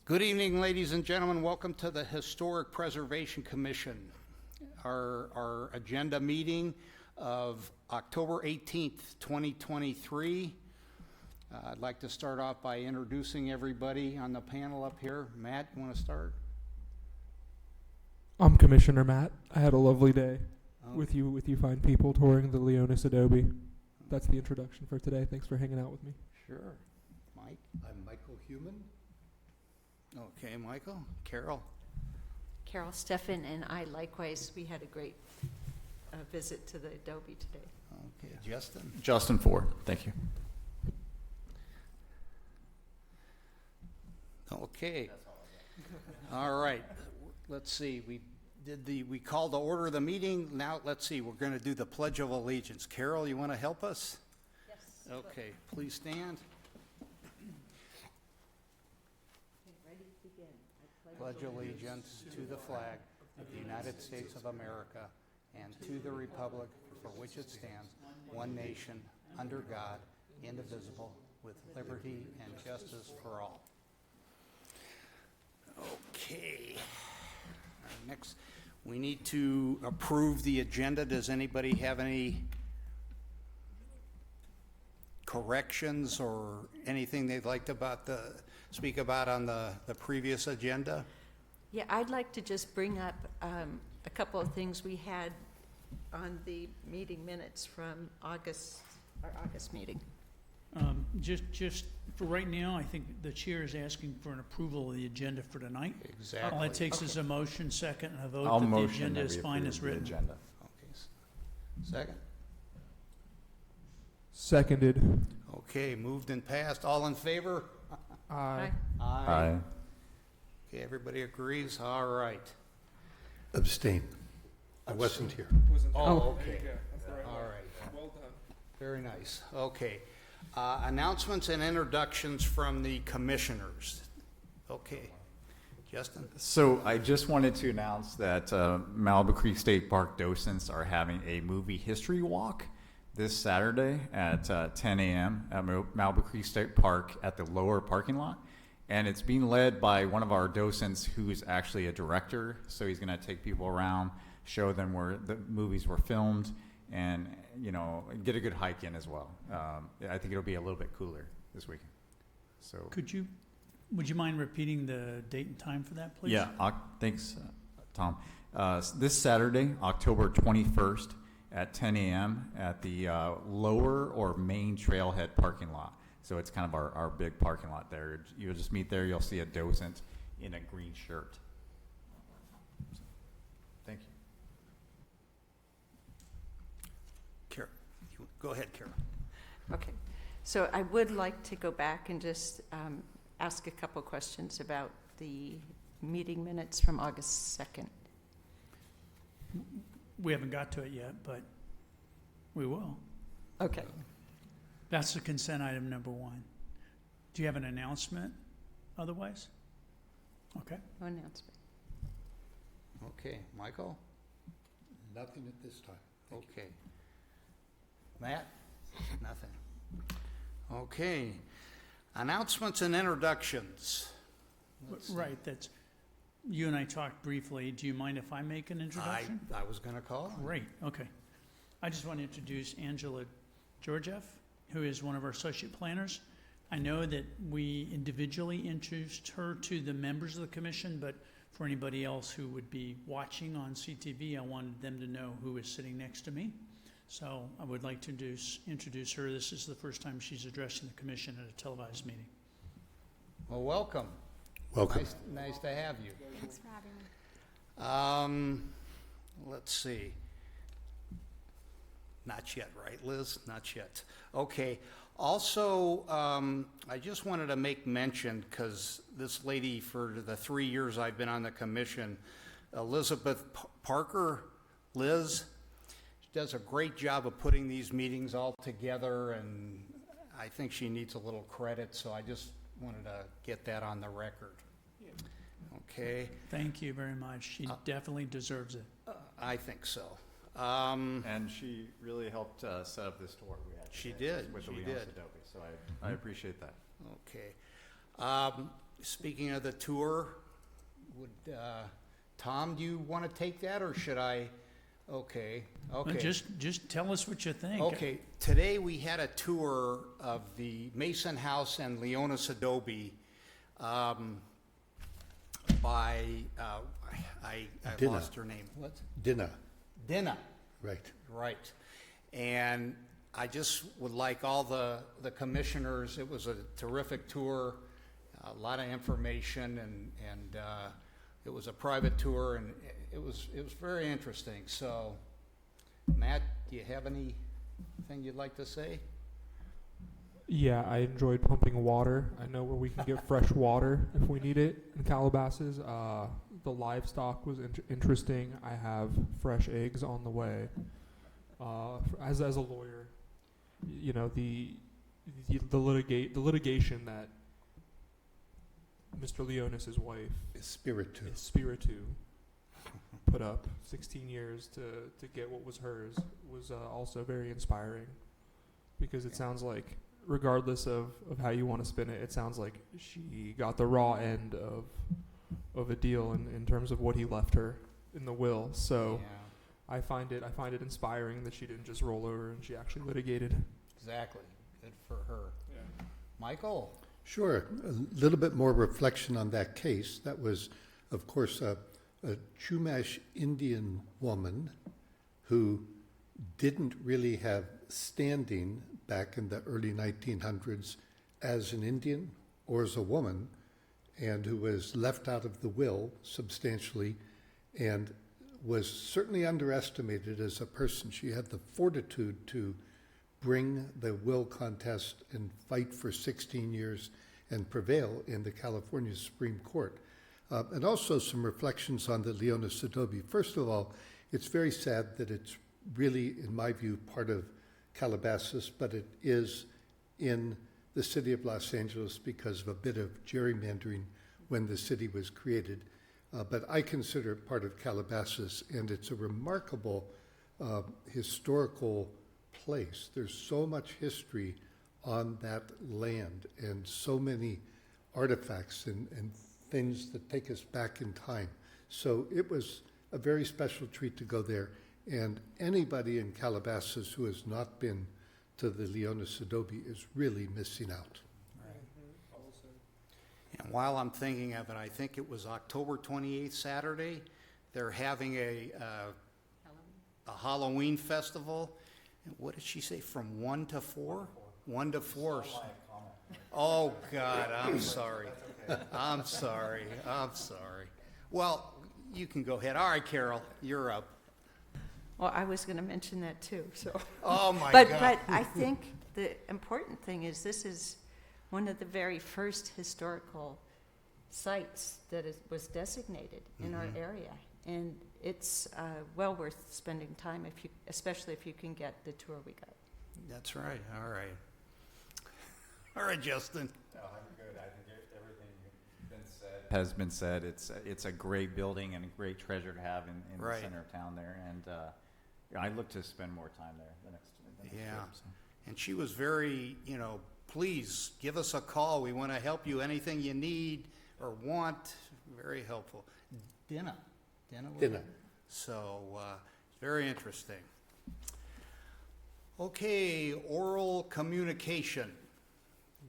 Good evening, ladies and gentlemen. Welcome to the Historic Preservation Commission. Our agenda meeting of October 18th, 2023. I'd like to start off by introducing everybody on the panel up here. Matt, you want to start? I'm Commissioner Matt. I had a lovely day with you fine people touring the Leonis Adobe. That's the introduction for today. Thanks for hanging out with me. Sure. Mike? I'm Michael Human. Okay, Michael. Carol? Carol Steffen and I likewise, we had a great visit to the Adobe today. Okay, Justin? Justin Ford, thank you. Okay. All right. Let's see. We called to order the meeting. Now let's see. We're going to do the Pledge of Allegiance. Carol, you want to help us? Yes. Okay. Please stand. Ready to begin. Pledge allegiance to the flag of the United States of America and to the republic for which it stands, one nation, under God, indivisible, with liberty and justice for all. Okay. Next, we need to approve the agenda. Does anybody have any corrections or anything they'd like to speak about on the previous agenda? Yeah, I'd like to just bring up a couple of things we had on the meeting minutes from our August meeting. Just for right now, I think the chair is asking for an approval of the agenda for tonight. Exactly. All it takes is a motion, second, and a vote I'll that the motion agenda that is we fine approve as the written. agenda. Okay. Second. Seconded. Okay, moved and passed. All in favor? Aye. Aye. Okay, everybody agrees? All right. Abstain. I wasn't here. Oh, okay. All right. Well done. Very nice. Okay. Announcements and introductions from the commissioners. Okay. Justin? So I just wanted to announce that Malibu Creek State Park docents are having a movie history walk this Saturday at 10 a.m. at Malibu Creek State Park at the lower parking lot. And it's being led by one of our docents who is actually a director. So he's going to take people around, show them where the movies were filmed, and get a good hike in as well. I think it'll be a little bit cooler this weekend. So Would you mind repeating the date and time for that, please? yeah, thanks, Tom. This Saturday, October 21st at 10 a.m. at the lower or main trailhead parking lot. So it's kind of our big parking lot there. You'll just meet there. You'll see a docent in a green shirt. So, thank you. Carol. Go ahead, Carol. Okay, so I would like to go back and just ask a couple questions about the meeting minutes from August 2nd. We haven't got to it yet, but we will. Okay. That's the consent item number one. Do you have an announcement otherwise? Okay. No announcement. Okay. Michael? Nothing at this time. Okay. Matt? Nothing. Okay. Announcements and introductions. Let's see. Right, that's, you and I talked briefly. Do you mind if I make an introduction? I was going to call. Great, okay. I just want to introduce Angela Georgiev, who is one of our associate planners. I know that we individually introduced her to the members of the commission, but for anybody else who would be watching on CTV, I wanted them to know who is sitting next to me. So I would like to introduce her. This is the first time she's addressing the commission at a televised meeting. Well, welcome. Welcome. Nice to have you. Thanks for having me. Let's see. Not yet, right, Liz? Not yet. Okay. Also, I just wanted to make mention, because this lady, for the 3 years I've been on the commission, Elizabeth Parker, Liz, she does a great job of putting these meetings all together, and I think she needs a little credit, so I just wanted to get that on the record. Okay. Thank you very much. She definitely deserves it. I think so. And she really helped set up this tour we had. She today did, with the she Leonis did. Adobe, so I appreciate that. Okay. speaking of the tour, would, Tom, do you want to take that, or should I? Okay, Well, okay. just tell us what you think. Okay, today we had a tour of the Mason House and Leonis Adobe by, I Dinah. lost her name. What? Dinah, Dinah, right. right. And I just would like all the commissioners, it was a terrific tour, a lot of information, and it was a private tour, and it was very interesting. So, Matt, do you have anything you'd like to say? Yeah, I enjoyed pumping water. I know where we can get fresh water if we need it in Calabasas. The livestock was interesting. I have fresh eggs on the way. As a lawyer, you know, the litigation that Mr. Leonis's wife Spiritu. Spiritu put up 16 years to get what was hers was also very inspiring, because it sounds like, regardless of how you want to spin it, it sounds like she got the raw end of a deal in terms of what he left her in the will. So Yeah, I find it inspiring that she didn't just roll over and she actually litigated. exactly. Good for her. Michael? Sure. A little bit more reflection on that case. That was, of course, a Chumash Indian woman who didn't really have standing back in the early 1900s as an Indian or as a woman, and who was left out of the will substantially and was certainly underestimated as a person. She had the fortitude to bring the will contest and fight for 16 years and prevail in the California Supreme Court. And also some reflections on the Leonis Adobe. First of all, it's very sad that it's really, in my view, part of Calabasas, but it is in the city of Los Angeles because of a bit of gerrymandering when the city was created. But I consider it part of Calabasas, and it's a remarkable historical place. There's so much history on that land and so many artifacts and things that take us back in time. So it was a very special treat to go there. And anybody in Calabasas who has not been to the Leonis Adobe is really missing out. And while I'm thinking of it, I think it was October 28th, Saturday, they're having a Halloween festival. And what did she say, from 1 to 4? 1 to 4. Oh, God, I'm sorry. I'm sorry. Well, you can go ahead. All right, Carol, you're up. Well, I was going to mention that too, so. Oh, my But God. I think the important thing is this is one of the very first historical sites that was designated in our area. And it's well worth spending time, especially if you can get the tour we got. That's right. All right. All right, Justin. No, I'm good. I think everything has been said. It's a great building and a great treasure to have in the Right. center of town there. And I look to spend more time there the next Yeah. trip. So. And she was very, please give us a call. We want to help you. Anything you need or want, very helpful. Dinah. Dinah. So, very interesting. Okay, oral communication.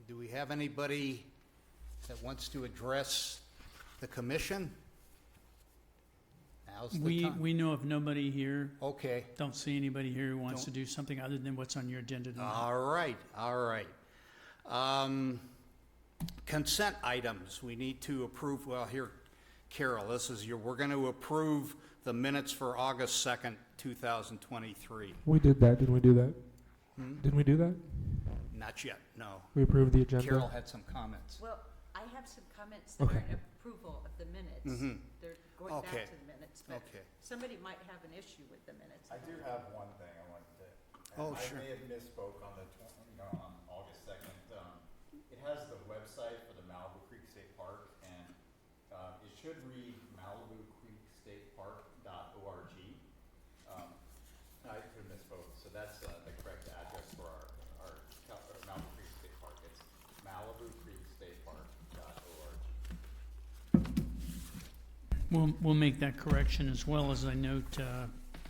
Do we have anybody that wants to address the commission? Now's the time. We know of nobody here, Okay. don't see anybody here who wants to Don't- do something other than what's on your agenda tonight. All right. Consent items, we need to approve, well, here, Carol, we're going to approve the minutes for August 2nd, 2023. We did that. Didn't we do that? Didn't we do that? Not yet, no. We approved the agenda. Carol had some comments. Well, I have some comments that Okay. are in approval of the minutes. Mhm. They're going Okay. back to the minutes, but Okay. somebody might have an issue with the minutes. I do have one thing I wanted to. Oh, sure. I may have misspoke on on August 2nd. It has the website for the Malibu Creek State Park, and it should read MalibuCreekStatePark.org. I could have misspoke, so that's the correct address for our Malibu Creek State Park. It's MalibuCreekStatePark.org. We'll make that correction, as well as I note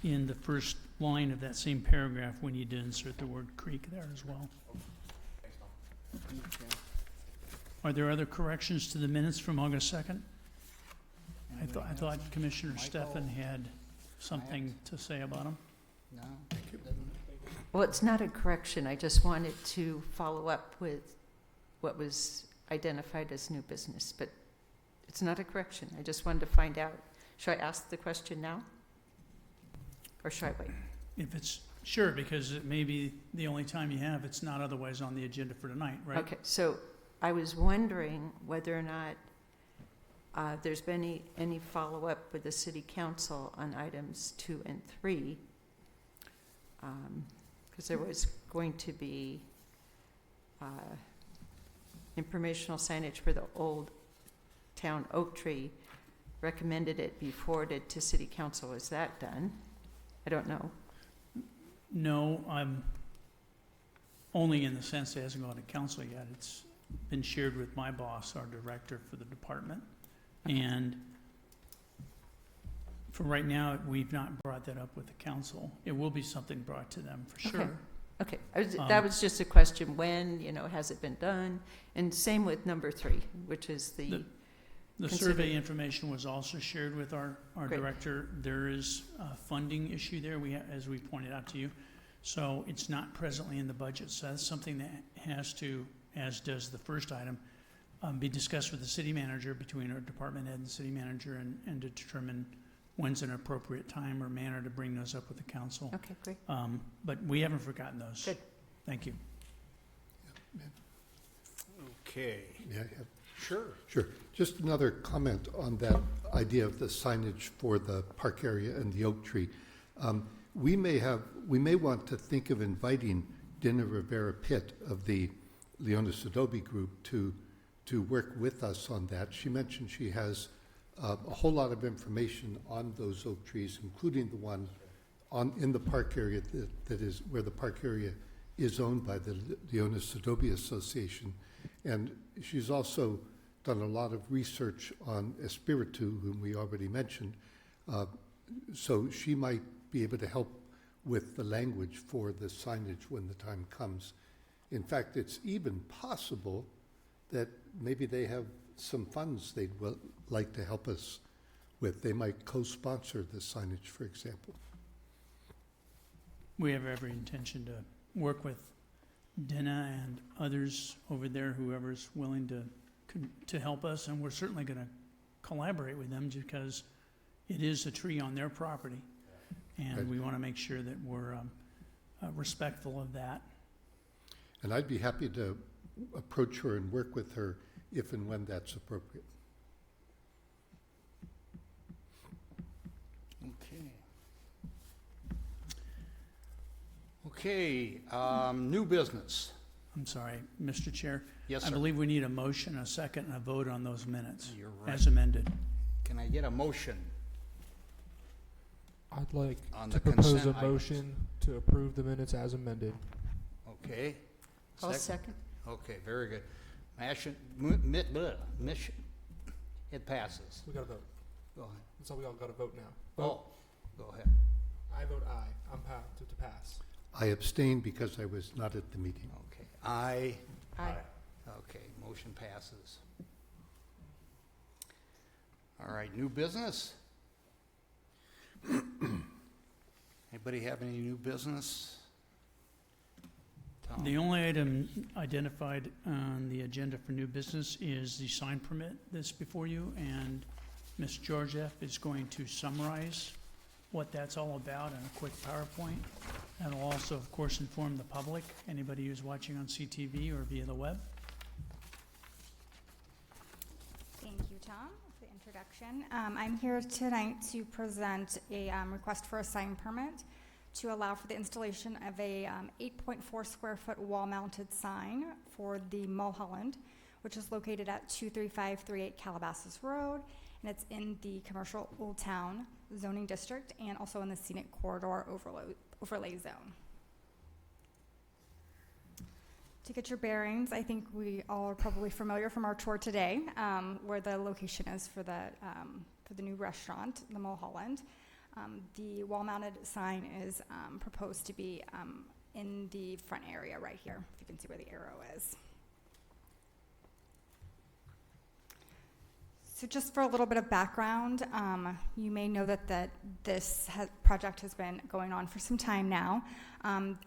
in the first line of that same paragraph, we need to insert the word creek there as well. Are there other corrections to the minutes from August 2nd? I thought Commissioner Stefan had something to say about them. No? Well, it's not a correction. I just wanted to follow up with what was identified as new business, but it's not a correction. I just wanted to find out. Should I ask the question now? Or should I wait? If it's, sure, because it may be the only time you have, it's not otherwise on the agenda for tonight, right? Okay, so I was wondering whether or not there's been any follow-up with the city council on items 2 and 3. Because there was going to be informational signage for the old town oak tree. Recommended it be forwarded to city council. Is that done? I don't know. No, I'm only in the sense it hasn't gone to council yet. It's been shared with my boss, our director for the department. And for right now, we've not brought that up with the council. It will be something brought to them for sure. Okay, that was just a question. When, has it been done? And same with number 3, which is the survey information was also shared with our Great. director. There is a funding issue there, as we pointed out to you. So it's not presently in the budget. So that's something that has to, as does the first item, be discussed with the city manager, between our department head and city manager, and to determine when's an appropriate time or manner to bring those up with the council. Okay, great. But we haven't forgotten those. Good. Thank you. Okay, May I have? sure. Sure. Just another comment on that idea of the signage for the park area and the oak tree. We may want to think of inviting Dina Rivera Pitt of the Leonis Adobe Group to work with us on that. She mentioned she has a whole lot of information on those oak trees, including the one in the park area that is where the park area is owned by the Leonis Adobe Association. And she's also done a lot of research on Espiritu, whom we already mentioned. So she might be able to help with the language for the signage when the time comes. In fact, it's even possible that maybe they have some funds they'd like to help us with. They might co-sponsor the signage, for example. We have every intention to work with Dina and others over there, whoever's willing to help us, and we're certainly going to collaborate with them because it is a tree on their property, and Right. we want to make sure that we're respectful of that. And I'd be happy to approach her and work with her if and when that's appropriate. Okay. Okay, new business. I'm sorry, Mr. Chair. Yes, I sir. believe we need a motion, a second, and a vote on those minutes You're right. as amended. Can I get a motion? I'd like On to the propose a consent items. motion to approve the minutes as amended. Okay. I'll second. Okay, very good. Mission. It passes. We got to vote. Go ahead. So we all got to vote now. Oh, go ahead. I vote aye. I'm to pass. I abstain because I was not at the meeting. Okay. Aye. Aye. Okay, motion passes. All right, new business? Anybody have any new business? Tom? The only item identified on the agenda for new business is the sign permit that's before you, and Ms. Georgieff is going to summarize what that's all about in a quick PowerPoint. That'll also, of course, inform the public, anybody who's watching on CTV or via the web. Thank you, Tom, for the introduction. I'm here tonight to present a request for a sign permit to allow for the installation of a 8.4 square foot wall-mounted sign for the Mulholland, which is located at 23538 Calabasas Road, and it's in the commercial Old Town zoning district and also in the scenic corridor overlay zone. To get your bearings, I think we all are probably familiar from our tour today, where the location is for the for the new restaurant, the Mulholland. The wall-mounted sign is proposed to be in the front area right here, if you can see where the arrow is. So just for a little bit of background, you may know that this project has been going on for some time now.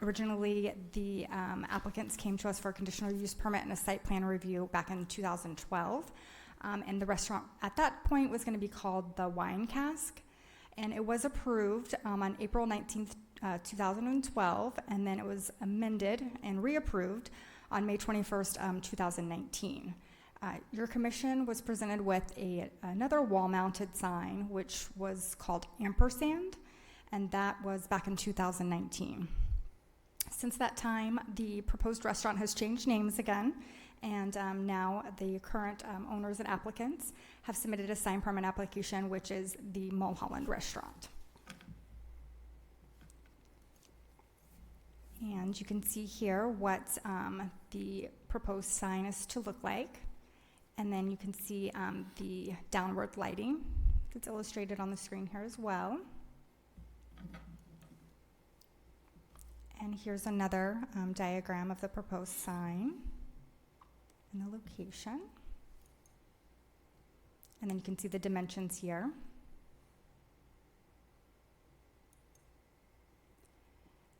Originally, the applicants came to us for a conditional use permit and a site plan review back in 2012. And the restaurant at that point was going to be called the Wine Cask. And it was approved on April 19th, 2012, and then it was amended and reapproved on May 21st, 2019. Your commission was presented with another wall-mounted sign, which was called Ampersand, and that was back in 2019. Since that time, the proposed restaurant has changed names again, and now the current owners and applicants have submitted a sign permit application, which is the Mulholland Restaurant. And you can see here what the proposed sign is to look like. And then you can see the downward lighting that's illustrated on the screen here as well. And here's another diagram of the proposed sign and the location. And then you can see the dimensions here.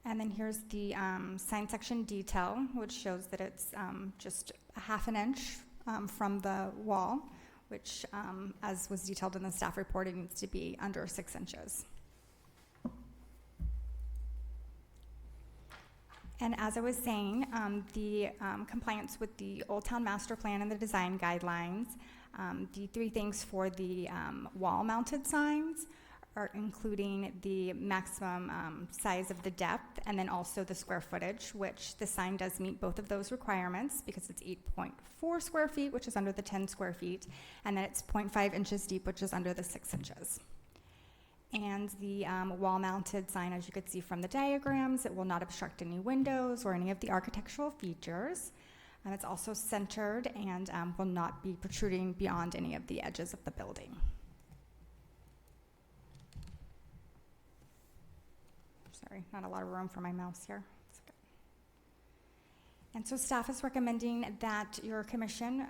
And then here's the sign section detail, which shows that it's just a half an inch from the wall, which, as was detailed in the staff report, it needs to be under 6 inches. And as I was saying, the compliance with the Old Town Master Plan and the design guidelines, the 3 things for the wall-mounted signs are including the maximum size of the depth and then also the square footage, which the sign does meet both of those requirements because it's 8.4 square feet, which is under the 10 square feet, and then it's 0.5 inches deep, which is under the 6 inches. And the wall-mounted sign, as you could see from the diagrams, it will not obstruct any windows or any of the architectural features. And it's also centered and will not be protruding beyond any of the edges of the building. Sorry, not a lot of room for my mouse here. And so staff is recommending that your commission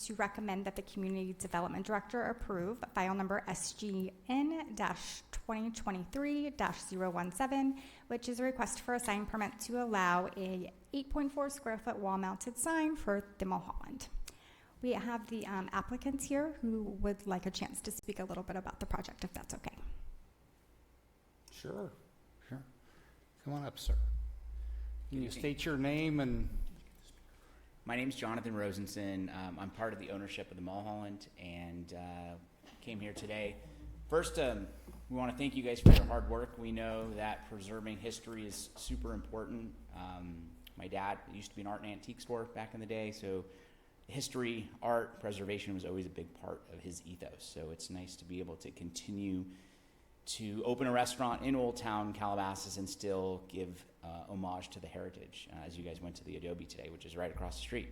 to recommend that the Community Development Director approve file number SGN-2023-017, which is a request for a sign permit to allow a 8.4 square foot wall-mounted sign for the Mulholland. We have the applicants here who would like a chance to speak a little bit about the project, if that's okay. Sure. Come on up, sir. Can you state your name and... My name's Jonathan Rosenson. I'm part of the ownership of the Mulholland and came here today. First, we want to thank you guys for your hard work. We know that preserving history is super important. My dad used to be an art and antique store back in the day, so history, art, preservation was always a big part of his ethos. So it's nice to be able to continue to open a restaurant in Old Town Calabasas and still give homage to the heritage as you guys went to the Adobe today, which is right across the street.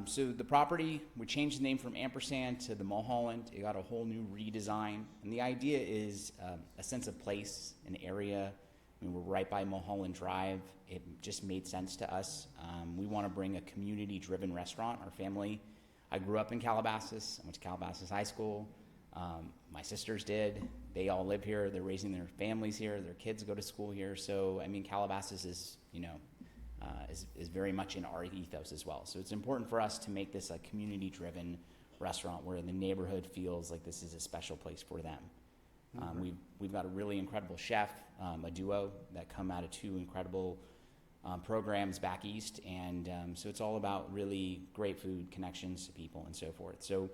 So the property, we changed the name from Ampersand to the Mulholland. It got a whole new redesign. And the idea is a sense of place, an area. I mean, we're right by Mulholland Drive. It just made sense to us. We want to bring a community-driven restaurant. Our family, I grew up in Calabasas. I went to Calabasas High School. My sisters did. They all live here. They're raising their families here. Their kids go to school here. So, I mean, Calabasas is, is very much in our ethos as well. So it's important for us to make this a community-driven restaurant where the neighborhood feels like this is a special place for them. We've got a really incredible chef, a duo that come out of 2 incredible programs back east. And so it's all about really great food, connections to people, and so forth. So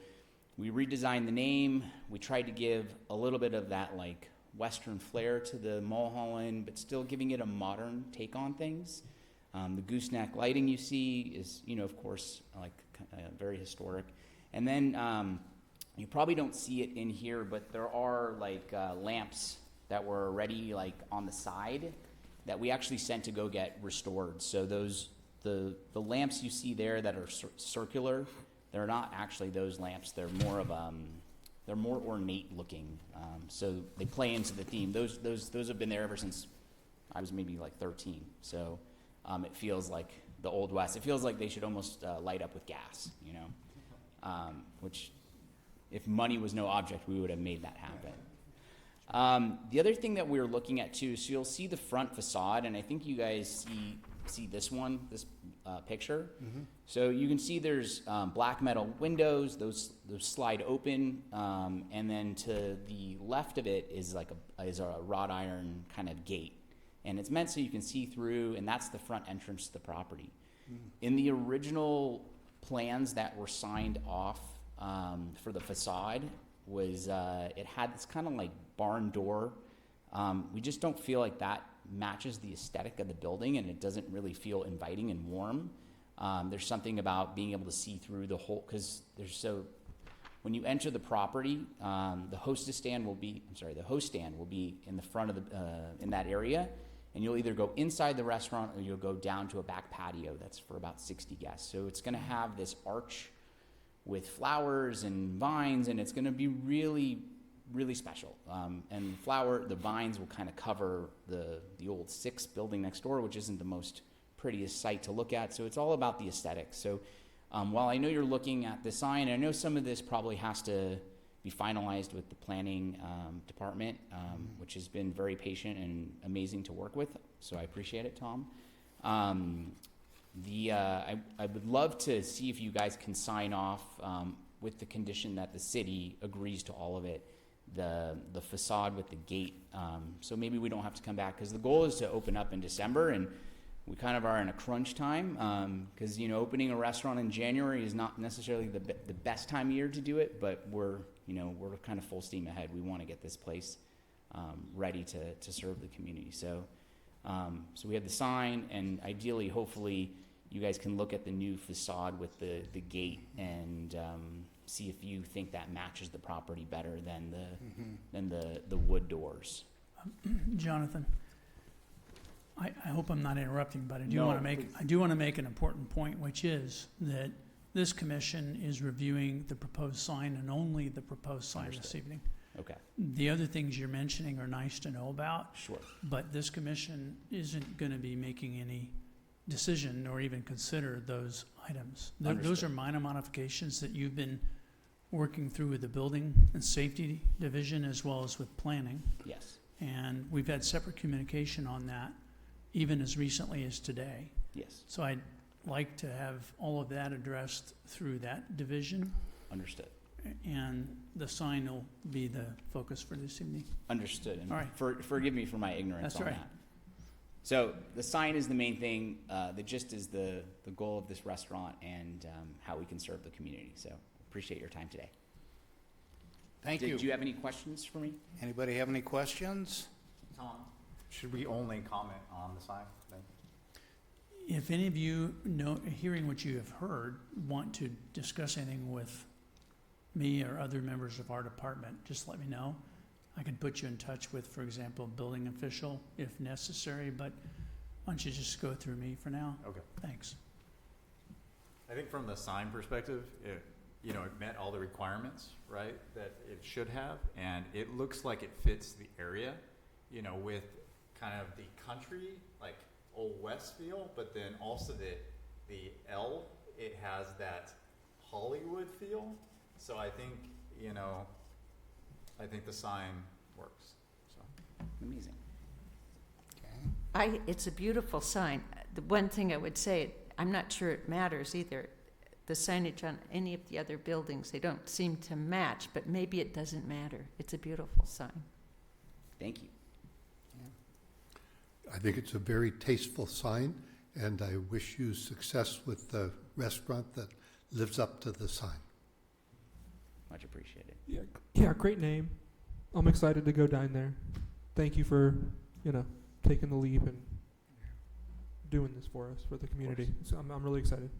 we redesigned the name. We tried to give a little bit of that like Western flair to the Mulholland, but still giving it a modern take on things. The gooseneck lighting you see is, of course, like very historic. And then you probably don't see it in here, but there are like lamps that were already like on the side that we actually sent to go get restored. So those the lamps you see there that are circular, they're not actually those lamps. They're more of they're more ornate looking. So they play into the theme. Those have been there ever since I was maybe like 13. So it feels like the Old West. It feels like they should almost light up with gas, you know, which if money was no object, we would have made that happen. The other thing that we're looking at too, so you'll see the front facade, and I think you guys see this picture. Mm-hmm. So you can see there's black metal windows, those slide open, and then to the left of it is a wrought iron kind of gate, and it's meant so you can see through, and that's the front entrance to the property. In the original plans that were signed off for the facade was it had this kind of like barn door. We just don't feel like that matches the aesthetic of the building, and it doesn't really feel inviting and warm. There's something about being able to see through the whole, because when you enter the property, the host stand will be in the front of in that area, and you'll either go inside the restaurant or you'll go down to a back patio that's for about 60 guests. So it's going to have this arch with flowers and vines, and it's going to be really, really special. And the vines will kind of cover the old 6 building next door, which isn't the most prettiest sight to look at. So it's all about the aesthetics. So while I know you're looking at the sign, I know some of this probably has to be finalized with the planning department, which has been very patient and amazing to work with. So I appreciate it, Tom. I would love to see if you guys can sign off with the condition that the city agrees to all of it, the facade with the gate. So maybe we don't have to come back, because the goal is to open up in December, and we kind of are in a crunch time, because opening a restaurant in January is not necessarily the best time of year to do it, but we're kind of full steam ahead. We want to get this place ready to serve the community. So we have the sign, and ideally, hopefully, you guys can look at the new facade with the gate and see if you think that matches the property better than the wood doors. Jonathan, I hope I'm not interrupting, but I do No, want to make an important point, which is that this commission is reviewing the proposed sign and only the proposed sign this Understood. evening. Okay, The other things you're mentioning are nice to know about, sure. but this commission isn't going to be making any decision or even consider those items. Those Understood. are minor modifications that you've been working through with the building and safety division as well as with planning. Yes, And we've had separate communication on that, even as recently as today. yes, So I'd like to have all of that addressed through that division, understood. and the sign will be the focus for this evening. Understood. And All right. forgive me for my ignorance That's on all right. that. So the sign is the main thing. The gist is the goal of this restaurant and how we can serve the community. So appreciate your time today. Thank Did you. you have any questions for me? Anybody have any questions? Tom, should we only comment on the sign then? If any of you hearing what you have heard, want to discuss anything with me or other members of our department, just let me know. I can put you in touch with, for example, a building official if necessary, but why don't you just go through me for now? Okay. Thanks. I think from the sign perspective, it met all the requirements, right, that it should have, and it looks like it fits the area, with kind of the country, like Old West feel, but then also the L, it has that Hollywood feel. So I think, the sign works, so. Amazing. Okay. It's a beautiful sign. The one thing I would say, I'm not sure it matters either. The signage on any of the other buildings, they don't seem to match, but maybe it doesn't matter. It's a beautiful sign. Thank you. I think it's a very tasteful sign, and I wish you success with the restaurant that lives up to the sign. Much appreciated. Yeah, great name. I'm excited to go dine there. Thank you for, taking the leap and doing this for us, for the community. So I'm really excited.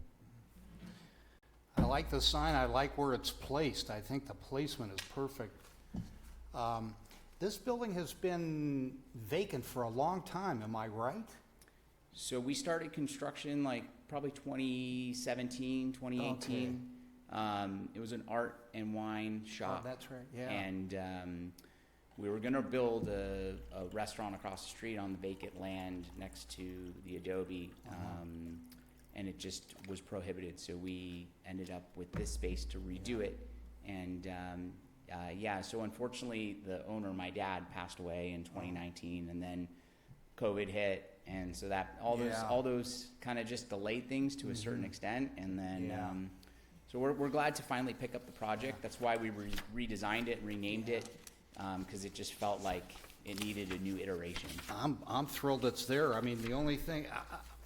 I like the sign. I like where it's placed. I think the placement is perfect. This building has been vacant for a long time, am I right? So we started construction like probably 2017, 2018. It was an art and wine Oh, shop. that's right, yeah. And we were going to build a restaurant across the street on the vacant land next to the Adobe, and it just was prohibited. So we ended up with this space to redo it. And yeah, so unfortunately, the owner, my dad, passed away in 2019, and then COVID hit. And so that all those kind of just delayed things to a certain extent. And then Yeah. so we're glad to finally pick up the project. That's why we redesigned it and renamed it, because it just felt like it needed a new iteration. I'm thrilled it's there. I mean, the only thing,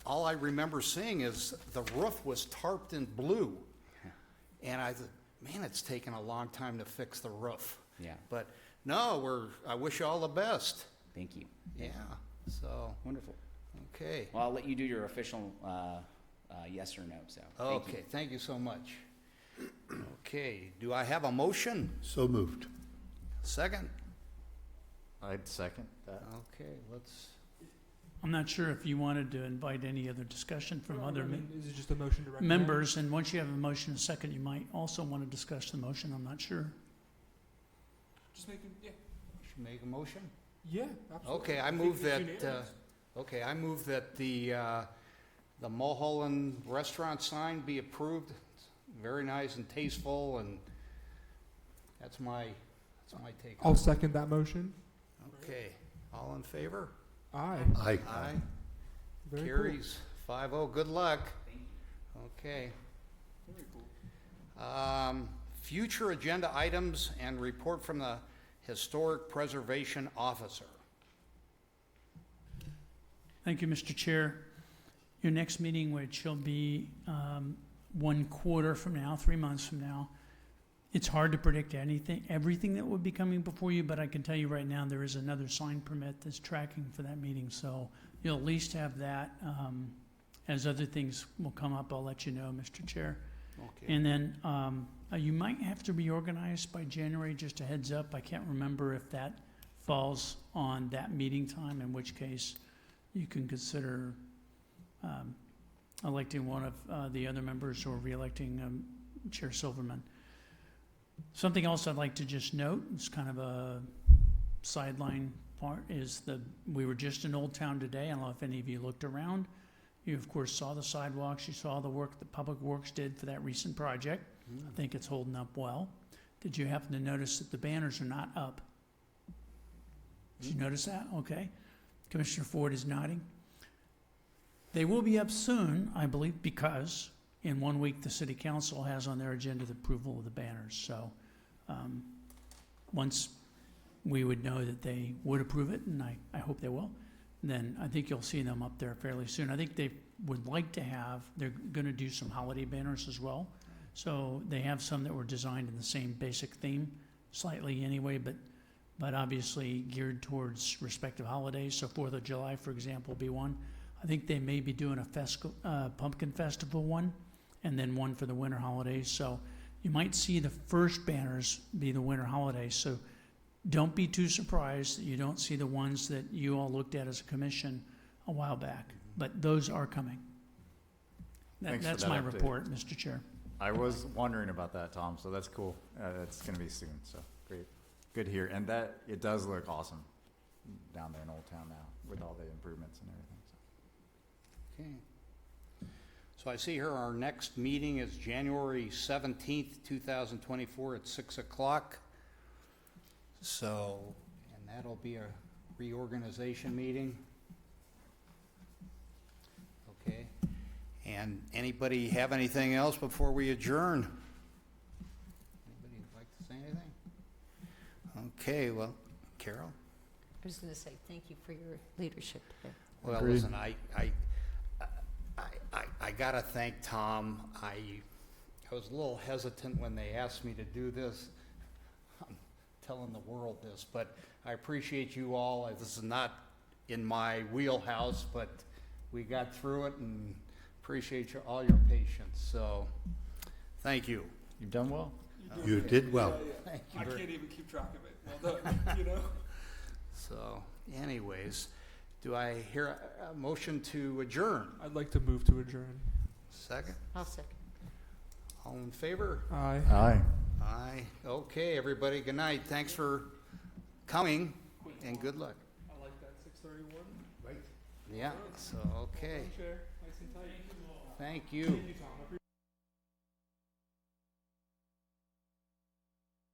all I remember seeing is the roof was tarped in blue. And I thought, man, it's taken a long time to fix the roof. Yeah. But no, I wish you all the best. Thank you. Yeah, so, Wonderful. okay. Well, I'll let you do your official yes or no. So thank you. Okay, thank you so much. Okay, do I have a motion? So moved. Second? I'd second that. Okay, let's, I'm not sure if you wanted to invite any other discussion from Well, other I mean, is it just a motion to recommend? members, and once you have a motion, a second, you might also want to discuss the motion, I'm not sure. Just making, yeah. should make a motion? Yeah, absolutely. Okay, I think move it's that, unanimous. okay, I move that the Mulholland restaurant sign be approved. It's very nice and tasteful, and that's my take on I'll it. second that motion. Okay, all in favor? Aye. Aye. Aye. Very Carries 5-0. Good luck. Okay. cool. Very cool. Future agenda items and report from the Historic Preservation Officer. Thank you, Mr. Chair. Your next meeting, which will be 1 quarter from now, 3 months from now, it's hard to predict everything that would be coming before you, but I can tell you right now, there is another sign permit that's tracking for that meeting, so you'll at least have that. As other things will come up, I'll let you know, Mr. Chair. Okay. And then you might have to reorganize by January, just a heads up. I can't remember if that falls on that meeting time, in which case you can consider electing one of the other members or reelecting Chair Silverman. Something else I'd like to just note, it's kind of a sideline part, is we were just in Old Town today. I don't know if any of you looked around. You, of course, saw the sidewalks. You saw the work that Public Works did for that recent project. I think it's holding up well. Did you happen to notice that the banners are not up? Did you notice that? Okay. Commissioner Ford is nodding. They will be up soon, I believe, because in 1 week, the City Council has on their agenda the approval of the banners. So once we would know that they would approve it, and I hope they will, then I think you'll see them up there fairly soon. I think they would like to they're going to do some holiday banners as well. So they have some that were designed in the same basic theme, slightly anyway, but obviously geared towards respective holidays. So 4th of July, for example, will be one. I think they may be doing a pumpkin festival one, and then one for the winter holidays. So you might see the first banners be the winter holidays. So don't be too surprised that you don't see the ones that you all looked at as a commission a while back. But those are coming. Thanks for That's that my update. report, Mr. Chair. I was wondering about that, Tom, so that's cool. It's going to be soon, so great. Good to hear. And it does look awesome down there in Old Town now with all the improvements and everything. So. Okay. So I see here our next meeting is January 17th, 2024 at 6 o'clock. So, and that'll be a reorganization meeting. Okay. And anybody have anything else before we adjourn? Anybody like to say anything? Okay, well, Carol? I was going to say thank you for your leadership today. Well, Agreed. listen, I gotta thank Tom. I was a little hesitant when they asked me to do this. I'm telling the world this, but I appreciate you all. This is not in my wheelhouse, but we got through it and appreciate all your patience. So, thank you. You've done well. You did well. Thank you. I very- can't even keep track of it. Well done, you know? So, anyways, do I hear a motion to adjourn? I'd like to move to adjourn. Second? I'll second. All in favor? Aye. Aye. Aye. Okay, everybody, good night. Thanks for coming, and good luck. I like that 631. Yeah, so, okay. Chair, nice and tight. Thank you. Thank you, Tom.